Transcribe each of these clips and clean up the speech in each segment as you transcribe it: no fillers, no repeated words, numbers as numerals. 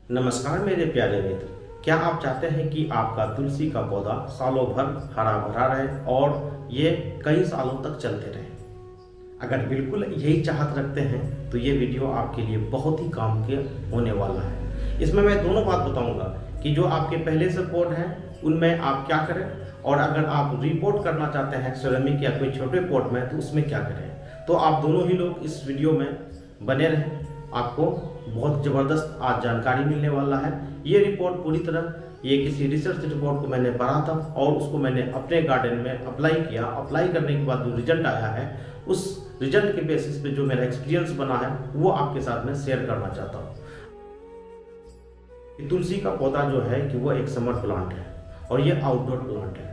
नमस्कार मेरे प्यारे मित्र। क्या आप चाहते हैं कि आपका तुलसी का पौधा सालों भर हरा भरा रहे और ये कई सालों तक चलते रहे? अगर बिल्कुल यही चाहत रखते हैं तो ये वीडियो आपके लिए बहुत ही काम के होने वाला है। इसमें मैं दोनों बात बताऊंगा कि जो आपके पहले से पॉट हैं उनमें आप क्या करें, और अगर आप रिपोर्ट करना चाहते हैं सिरेमिक या कोई छोटे पॉट में तो उसमें क्या करें। तो आप दोनों ही लोग इस वीडियो में बने रहें, आपको बहुत ज़बरदस्त आज जानकारी मिलने वाला है। ये रिपोर्ट पूरी तरह ये किसी रिसर्च रिपोर्ट को मैंने पढ़ा था और उसको मैंने अपने गार्डन में अप्लाई किया। अप्लाई करने के बाद जो रिजल्ट आया है उस रिजल्ट के बेसिस पे जो मेरा एक्सपीरियंस बना है वो आपके साथ में शेयर करना चाहता हूँ। तुलसी का पौधा जो है कि वो एक समर प्लांट है और ये आउटडोर प्लांट है।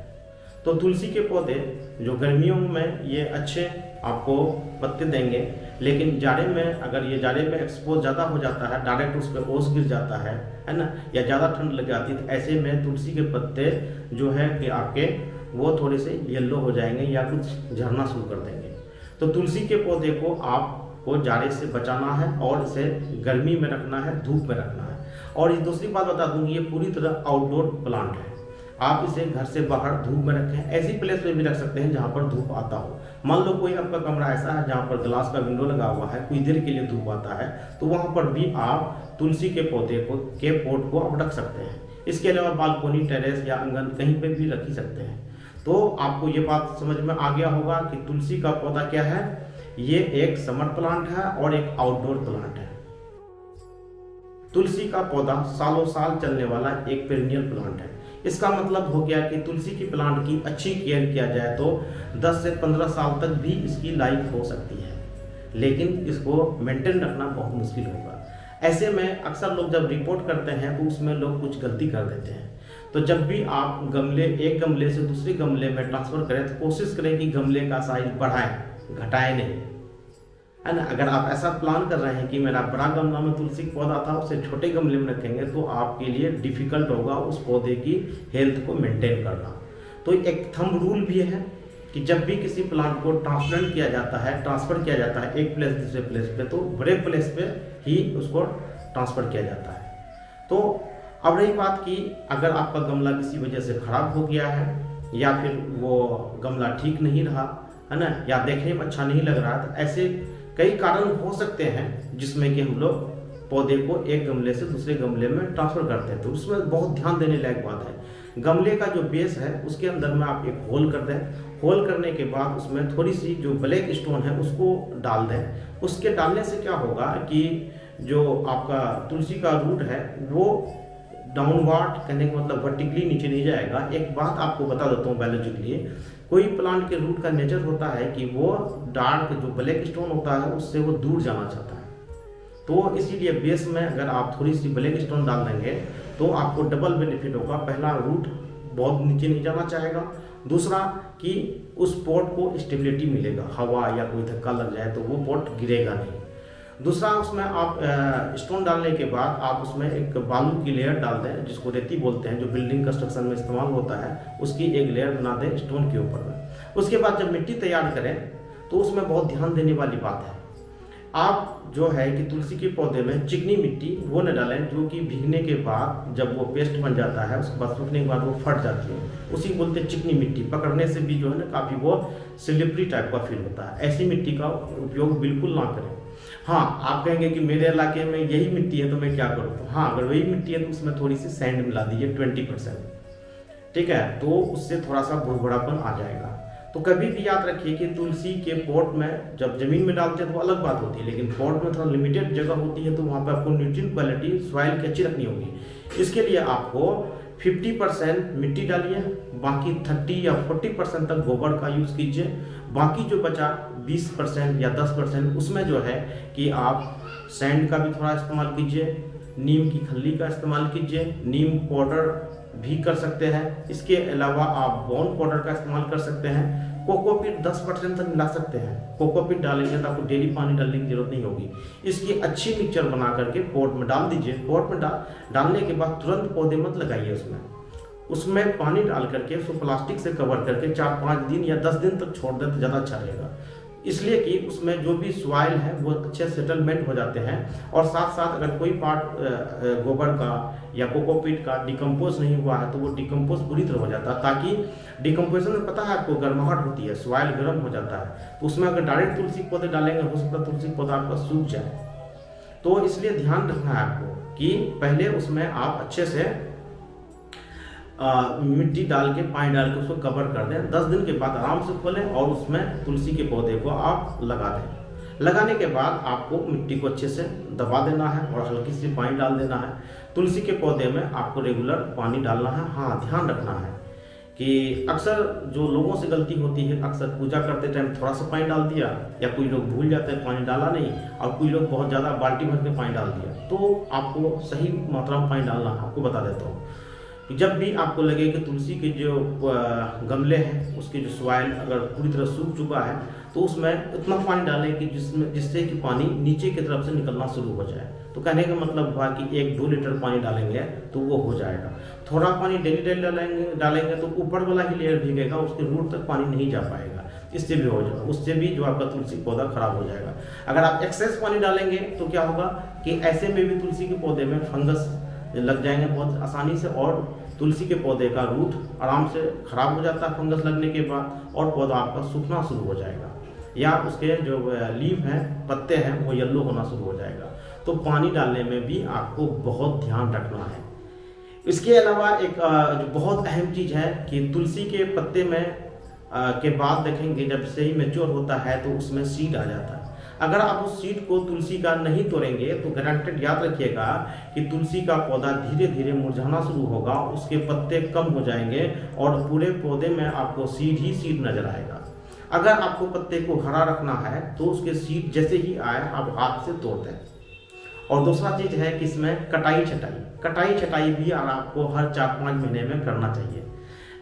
तो तुलसी के पौधे जो गर्मियों में ये अच्छे आपको पत्ते देंगे, लेकिन जाड़े में अगर ये जाड़े में एक्सपोज ज़्यादा हो जाता है, डायरेक्ट उस पर ओस गिर जाता है ना, या ज़्यादा ठंड लग जाती है, तो ऐसे में तुलसी के पत्ते जो है कि आपके वो थोड़े से येलो हो जाएंगे या कुछ झड़ना शुरू कर देंगे। तो तुलसी के पौधे को आपको जाड़े से बचाना है और इसे गर्मी में रखना है, धूप में रखना है। और ये दूसरी बात बता दूंगी, ये पूरी तरह आउटडोर प्लांट है। आप इसे घर से बाहर धूप में रखें, ऐसी प्लेस पे भी रख सकते हैं जहाँ पर धूप आता हो। मान लो कोई आपका कमरा ऐसा है जहाँ पर ग्लास का विंडो लगा हुआ है, कुछ देर के लिए धूप आता है, तो वहाँ पर भी आप तुलसी के पौधे के पॉट को आप रख सकते हैं। इसके अलावा बालकोनी, टेरेस या आंगन कहीं पे भी रख ही सकते हैं। तो आपको ये बात समझ में आ गया होगा कि तुलसी का पौधा क्या है। ये एक समर प्लांट है और एक आउटडोर प्लांट है। तुलसी का पौधा सालों साल चलने वाला एक पेरिनियल प्लांट है। इसका मतलब हो गया कि तुलसी की प्लांट की अच्छी केयर किया जाए तो 10 से 15 साल तक भी इसकी लाइफ हो सकती है, लेकिन इसको मेंटेन रखना बहुत मुश्किल होगा। ऐसे में अक्सर लोग जब रिपोर्ट करते हैं तो उसमें लोग कुछ गलती कर देते हैं। तो जब भी आप एक गमले से दूसरे गमले में ट्रांसफर करें तो कोशिश करें कि गमले का साइज बढ़ाएं, घटाएं नहीं, है ना। अगर आप ऐसा प्लान कर रहे हैं कि मेरा बड़ा गमला में तुलसी का पौधा था उसे छोटे गमले में रखेंगे तो आपके लिए डिफिकल्ट होगा उस पौधे की हेल्थ को मेंटेन करना। तो एक थंब रूल भी है कि जब भी किसी प्लांट को ट्रांसप्लांट किया जाता है, ट्रांसफर किया जाता है एक प्लेस दूसरे प्लेस पे, तो बड़े प्लेस पे ही उसको ट्रांसफर किया जाता है। तो अब रही बात कि अगर आपका गमला किसी वजह से खराब हो गया है या फिर वो गमला ठीक नहीं रहा, है ना, या देखने में अच्छा नहीं लग रहा, तो ऐसे कई कारण हो सकते हैं जिसमें कि हम लोग पौधे को एक गमले से दूसरे गमले में ट्रांसफर करते हैं। तो उसमें बहुत ध्यान देने लायक बात है। गमले का जो बेस है उसके अंदर में आप एक होल कर दें। होल करने के बाद उसमें थोड़ी सी जो ब्लैक स्टोन है उसको डाल दें। उसके डालने से क्या होगा कि जो आपका तुलसी का रूट है वो डाउनवर्ड, कहने का मतलब वर्टिकली नीचे नहीं जाएगा। एक बात आपको बता देता हूँ बायोलॉजी के लिए, कोई प्लांट के रूट का नेचर होता है कि वो डार्क जो ब्लैक स्टोन होता है उससे वो दूर जाना चाहता है। तो इसीलिए बेस में अगर आप थोड़ी सी ब्लैक स्टोन डाल देंगे तो आपको डबल बेनिफिट होगा। पहला, रूट बहुत नीचे नहीं जाना चाहेगा। दूसरा कि उस पॉट को स्टेबिलिटी मिलेगा, हवा या कोई धक्का लग जाए तो वो पॉट गिरेगा नहीं। दूसरा, उसमें आप स्टोन डालने के बाद आप उसमें एक बालू की लेयर डाल दें, जिसको रेती बोलते हैं, जो बिल्डिंग कंस्ट्रक्शन में इस्तेमाल होता है, उसकी एक लेयर बना दें स्टोन के ऊपर में। उसके बाद जब मिट्टी तैयार करें तो उसमें बहुत ध्यान देने वाली बात है, आप जो है कि तुलसी के पौधे में चिकनी मिट्टी वो न डालें जो कि भीगने के बाद जब वो पेस्ट बन जाता है उसके बाद सूखने के बाद वो फट जाती है, उसी बोलते हैं चिकनी मिट्टी। पकड़ने से भी जो है ना काफ़ी वो स्लिपरी टाइप का फील होता है। ऐसी मिट्टी का उपयोग बिल्कुल ना करें। हाँ, आप कहेंगे कि मेरे इलाके में यही मिट्टी है तो मैं क्या करूँ। तो हाँ, अगर वही मिट्टी है तो उसमें थोड़ी सी सैंड मिला दीजिए 20%, ठीक है, तो उससे थोड़ा सा भुरभुरापन आ जाएगा। तो कभी भी याद रखिए कि तुलसी के पॉट में जब जमीन में डालते हैं तो अलग बात होती है, लेकिन पॉट में थोड़ा लिमिटेड जगह होती है तो वहाँ पे आपको न्यूट्रिएंट क्वालिटी सॉइल की अच्छी रखनी होगी। इसके लिए आपको 50% मिट्टी डालिए, बाकी 30 या 40% तक गोबर का यूज़ कीजिए। बाकी जो बचा 20% या 10% उसमें जो है कि आप सैंड का भी थोड़ा इस्तेमाल कीजिए, नीम की खल्ली का इस्तेमाल कीजिए, नीम पाउडर भी कर सकते हैं। इसके अलावा आप बोन पाउडर का इस्तेमाल कर सकते हैं। कोकोपीट 10% तक मिला सकते हैं। कोकोपीट डालेंगे तो आपको डेली पानी डालने की जरूरत नहीं होगी। इसकी अच्छी मिक्सचर बना करके पॉट में डाल दीजिए। पॉट में डालने के बाद तुरंत पौधे मत लगाइए उसमें पानी डाल करके उसको प्लास्टिक से कवर करके 4-5 दिन या 10 दिन तक छोड़ दें तो ज़्यादा अच्छा रहेगा। इसलिए कि उसमें जो भी सॉइल है वो अच्छे सेटलमेंट हो जाते हैं, और साथ साथ अगर कोई पार्ट गोबर का या कोकोपीट का डिकम्पोज नहीं हुआ है तो वो डिकम्पोज पूरी तरह हो जाता है, ताकि डिकम्पोजिशन में पता है आपको गर्माहट होती है, सॉइल गर्म हो जाता है, तो उसमें अगर डायरेक्ट तुलसी के पौधे डालेंगे हो सकता है तुलसी पौधा आपका सूख जाए। तो इसलिए ध्यान रखना है आपको कि पहले उसमें आप अच्छे से मिट्टी डाल के पानी डाल के उसको कवर कर दें। 10 दिन के बाद आराम से खोलें और उसमें तुलसी के पौधे को आप लगा दें। लगाने के बाद आपको मिट्टी को अच्छे से दबा देना है और हल्की सी पानी डाल देना है। तुलसी के पौधे में आपको रेगुलर पानी डालना है। हाँ, ध्यान रखना है कि अक्सर जो लोगों से गलती होती है, अक्सर पूजा करते टाइम थोड़ा सा पानी डाल दिया, या कोई लोग भूल जाते हैं पानी डाला नहीं, और कोई लोग बहुत ज़्यादा बाल्टी भर के पानी डाल दिया। तो आपको सही मात्रा में पानी डालना है। आपको बता देता हूँ, जब भी आपको लगे कि तुलसी के जो गमले हैं उसके जो सॉइल अगर पूरी तरह सूख चुका है तो उसमें इतना पानी डालें कि जिससे कि पानी नीचे की तरफ से निकलना शुरू हो जाए। तो कहने का मतलब हुआ कि 1-2 लीटर पानी डालेंगे तो वो हो जाएगा। थोड़ा पानी डेली डालेंगे तो ऊपर वाला ही लेयर भीगेगा, उसके रूट तक पानी नहीं जा पाएगा, इससे भी हो जाएगा, उससे भी जो आपका तुलसी पौधा खराब हो जाएगा। अगर आप एक्सेस पानी डालेंगे तो क्या होगा कि ऐसे में भी तुलसी के पौधे में फंगस लग जाएंगे बहुत आसानी से, और तुलसी के पौधे का रूट आराम से खराब हो जाता है फंगस लगने के बाद, और पौधा आपका सूखना शुरू हो जाएगा, या उसके जो लीफ हैं, पत्ते हैं, वो येलो होना शुरू हो जाएगा। तो पानी डालने में भी आपको बहुत ध्यान रखना है। इसके अलावा एक जो बहुत अहम चीज़ है कि तुलसी के पत्ते में के बाद देखेंगे जब से ही मैच्योर होता है तो उसमें सीड आ जाता है। अगर आप उस सीड को तुलसी का नहीं तोड़ेंगे तो गारंटेड याद रखिएगा कि तुलसी का पौधा धीरे धीरे मुरझाना शुरू होगा, उसके पत्ते कम हो जाएंगे और पूरे पौधे में आपको सीड ही सीड नजर आएगा। अगर आपको पत्ते को हरा रखना है तो उसके सीड जैसे ही आए आप हाथ से तोड़ दें। और दूसरा चीज़ है कि इसमें कटाई छटाई भी आपको हर 4-5 महीने में करना चाहिए,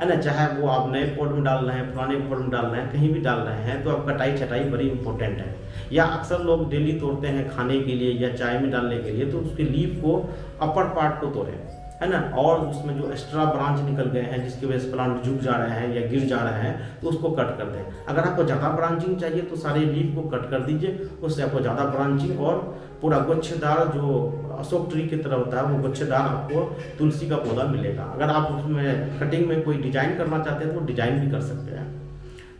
है ना। चाहे वो आप नए पॉट में डाल रहे हैं, पुराने पॉट में डाल रहे हैं, कहीं भी डाल रहे हैं, तो आप कटाई छटाई बड़ी इंपॉर्टेंट है। या अक्सर लोग डेली तोड़ते हैं खाने के लिए या चाय में डालने के लिए, तो उसके लीफ को अपर पार्ट को तोड़ें, है ना, और उसमें जो एक्स्ट्रा ब्रांच निकल गए हैं जिसकी वजह से प्लांट झुक जा रहे हैं या गिर जा रहे हैं तो उसको कट कर दें। अगर आपको ज़्यादा ब्रांचिंग चाहिए तो सारे लीफ को कट कर दीजिए, उससे आपको ज़्यादा ब्रांचिंग और पूरा गुच्छेदार जो अशोक ट्री की तरह होता है वो गुच्छेदार आपको तुलसी का पौधा मिलेगा। अगर आप उसमें कटिंग में कोई डिजाइन करना चाहते हैं तो डिजाइन भी कर सकते हैं।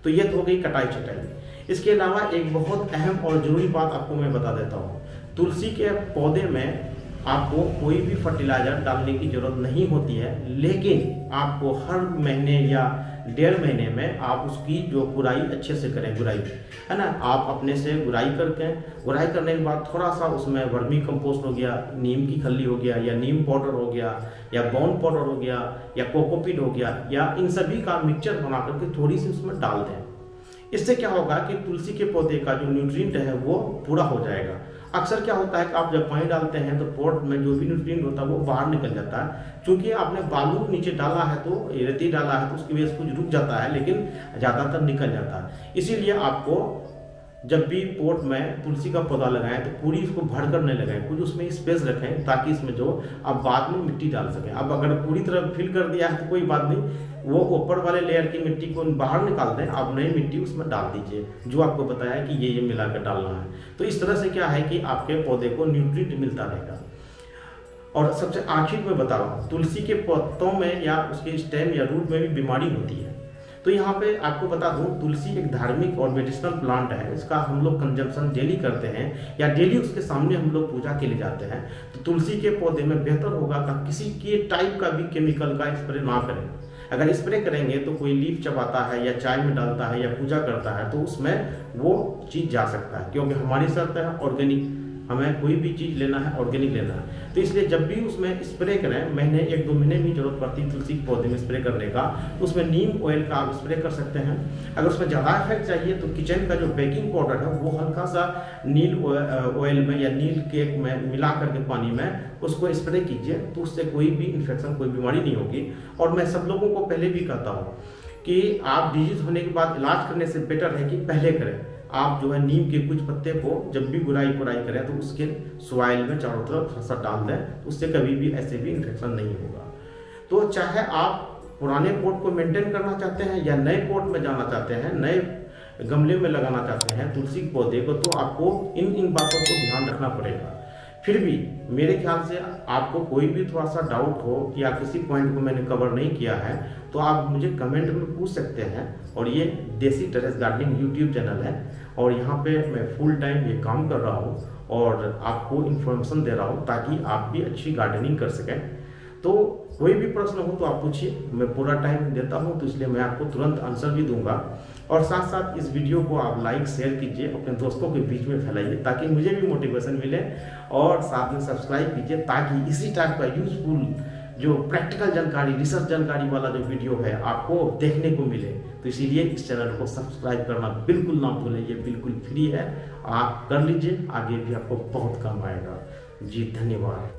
तो ये तो हो गई कटाई छटाई। इसके अलावा एक बहुत अहम और ज़रूरी बात आपको मैं बता देता हूँ। तुलसी के पौधे में आपको कोई भी फर्टिलाइजर डालने की ज़रूरत नहीं होती है, लेकिन आपको हर महीने या 1.5 महीने में आप उसकी जो गुड़ाई अच्छे से करें, गुड़ाई, है ना। आप अपने से गुड़ाई करने के बाद थोड़ा सा उसमें वर्मी कंपोस्ट हो गया, नीम की खल्ली हो गया, या नीम पाउडर हो गया, या बोन पाउडर हो गया, या कोकोपीट हो गया, या इन सभी का मिक्सचर बना करके थोड़ी सी उसमें डाल दें। इससे क्या होगा कि तुलसी के पौधे का जो न्यूट्रिएंट है वो पूरा हो जाएगा। अक्सर क्या होता है कि आप जब पानी डालते हैं तो पॉट में जो भी न्यूट्रिएंट होता है वो बाहर निकल जाता है, क्योंकि आपने बालू नीचे डाला है तो रेती डाला है तो उसकी वजह से कुछ रुक जाता है, लेकिन ज़्यादातर निकल जाता है। इसीलिए आपको जब भी पोट में तुलसी का पौधा लगाएं तो पूरी इसको भर कर नहीं लगाएं, कुछ उसमें स्पेस रखें ताकि इसमें जो आप बाद में मिट्टी डाल सकें। अब अगर पूरी तरह फिल कर दिया है तो कोई बात नहीं, वो ऊपर वाले लेयर की मिट्टी को बाहर निकाल दें, आप नई मिट्टी उसमें डाल दीजिए जो आपको बताया कि ये मिलाकर डालना है। तो इस तरह से क्या है कि आपके पौधे को न्यूट्रिएंट मिलता रहेगा। और सबसे आखिर में बता रहा हूँ, तुलसी के पत्तों में या उसके स्टेम या रूट में भी बीमारी होती है। तो यहाँ पे आपको बता दूं, तुलसी एक धार्मिक और मेडिसिनल प्लांट है। इसका हम लोग कंजम्पशन डेली करते हैं या डेली उसके सामने हम लोग पूजा के लिए जाते हैं। तो तुलसी के पौधे में बेहतर होगा कि किसी के टाइप का भी केमिकल का स्प्रे ना करें। अगर स्प्रे करेंगे तो कोई लीफ चबाता है या चाय में डालता है या पूजा करता है तो उसमें वो चीज़ जा सकता है, क्योंकि हमारी शर्त है ऑर्गेनिक, हमें कोई भी चीज़ लेना है ऑर्गेनिक लेना है। तो इसलिए जब भी उसमें स्प्रे करें, महीने 1-2 महीने भी जरूरत पड़ती है तुलसी के पौधे में स्प्रे करने का, तो उसमें नीम ऑयल का आप स्प्रे कर सकते हैं। अगर उसमें ज़्यादा इफेक्ट चाहिए तो किचन का जो बेकिंग पाउडर है वो हल्का सा नील ऑयल में या नील केक में मिला करके पानी में उसको स्प्रे कीजिए, तो उससे कोई भी इन्फेक्शन, कोई बीमारी नहीं होगी। और मैं सब लोगों को पहले भी कहता हूँ कि आप डिजीज होने के बाद इलाज करने से बेटर है कि पहले करें। आप जो है नीम के कुछ पत्ते को जब भी गुड़ाई करें तो उसके सॉइल में चारों तरफ थोड़ा सा डाल दें, तो उससे कभी भी ऐसे भी इन्फेक्शन नहीं होगा। तो चाहे आप पुराने पोट को मेंटेन करना चाहते हैं या नए पोट में जाना चाहते हैं, नए गमले में लगाना चाहते हैं तुलसी के पौधे को, तो आपको इन बातों को ध्यान रखना पड़ेगा। फिर भी मेरे ख्याल से आपको कोई भी थोड़ा सा डाउट हो कि या किसी पॉइंट को मैंने कवर नहीं किया है, तो आप मुझे कमेंट में पूछ सकते हैं। और ये देसी टेरेस गार्डनिंग यूट्यूब चैनल है और यहाँ पे मैं फुल टाइम ये काम कर रहा हूँ और आपको इन्फॉर्मेशन दे रहा हूँ ताकि आप भी अच्छी गार्डनिंग कर सकें। तो कोई भी प्रश्न हो तो आप पूछिए, मैं पूरा टाइम देता हूँ, तो इसलिए मैं आपको तुरंत आंसर भी दूंगा। और साथ साथ इस वीडियो को आप लाइक शेयर कीजिए, अपने दोस्तों के बीच में फैलाइए ताकि मुझे भी मोटिवेशन मिले, और साथ में सब्सक्राइब कीजिए ताकि इसी टाइप का यूजफुल जो प्रैक्टिकल जानकारी, रिसर्च जानकारी वाला जो वीडियो है आपको देखने को मिले। तो इसीलिए इस चैनल को सब्सक्राइब करना बिल्कुल ना भूलें, ये बिल्कुल फ्री है, आप कर लीजिए, आगे भी आपको बहुत काम आएगा। जी धन्यवाद।